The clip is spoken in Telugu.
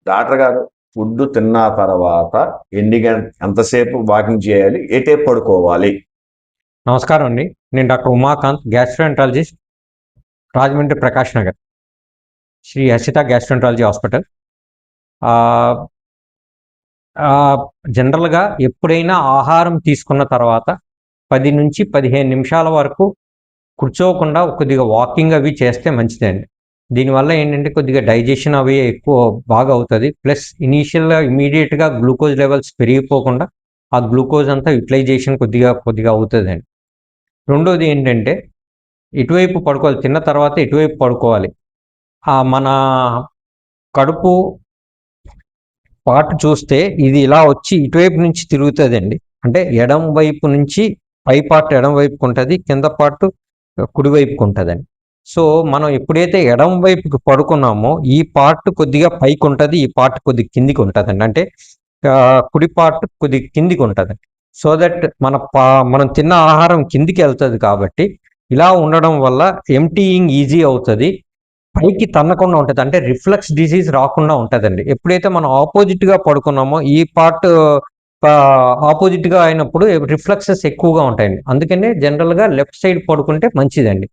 డాక్టర్ గారు, ఫుడ్ తిన్న తర్వాత ఎంతసేపు వాకింగ్ చేయాలి? ఏ టైప్ పడుకోవాలి? నమస్కారం అండి. నేను doctor Umakant, gastroenterologist, Rajahmundry Prakash Nagar, Shri Harshita gastroenterology hospital. జనరల్గా ఎప్పుడైనా ఆహారం తీసుకున్న తర్వాత 10 నుంచి 15 నిమిషాల వరకు కూర్చోకుండా కొద్దిగా వాకింగ్ అవి చేస్తే మంచిదండి. దీనివల్ల ఏంటంటే కొద్దిగా డైజెషన్ అవి ఎక్కువ బాగా అవుతుంది. ప్లస్ ఇమీడియట్గా గ్లూకోజ్ లెవెల్స్ పెరిగిపోకుండా ఆ గ్లూకోజ్ అంతా యూటిలైజేషన్ కొద్దిగా అవుతుందండి. రెండోది ఏంటంటే ఇటువైపు పడుకోవాలి, తిన్న తర్వాత ఇటువైపు పడుకోవాలి. మన కడుపు పార్ట్ చూస్తే ఇది ఇలా వచ్చి ఇటువైపు నుంచి తిరుగుతుందండి. అంటే ఎడం వైపు నుంచి పై పార్ట్ ఎడం వైపుకు ఉంటుంది, కింద పార్ట్ కుడివైపుకు ఉంటుందండి. సో మనం ఎప్పుడైతే ఎడం వైపుకి పడుకున్నామో ఈ పార్ట్ కొద్దిగా పైకి ఉంటుంది, ఈ పార్ట్ కొద్దిగా కిందికి ఉంటుందండి. అంటే కుడి పార్ట్ కొద్దిగా కిందికి ఉంటుంది. సో దట్ మనం తిన్న ఆహారం కిందికి వెళ్తుంది. కాబట్టి ఇలా ఉండడం వల్ల ఎంటీయింగ్ ఈజీ అవుతుంది, పైకి తన్నకుండా ఉంటుంది. అంటే రిఫ్లక్స్ డిసీజ్ రాకుండా ఉంటుందండి. ఎప్పుడైతే మనం ఆపోజిట్గా పడుకున్నామో ఈ పార్ట్ ఆపోజిట్గా అయినప్పుడు రిఫ్లక్సెస్ ఎక్కువగా ఉంటాయండి. అందుకనే జనరల్గా లెఫ్ట్ సైడ్ పడుకుంటే మంచిదండి.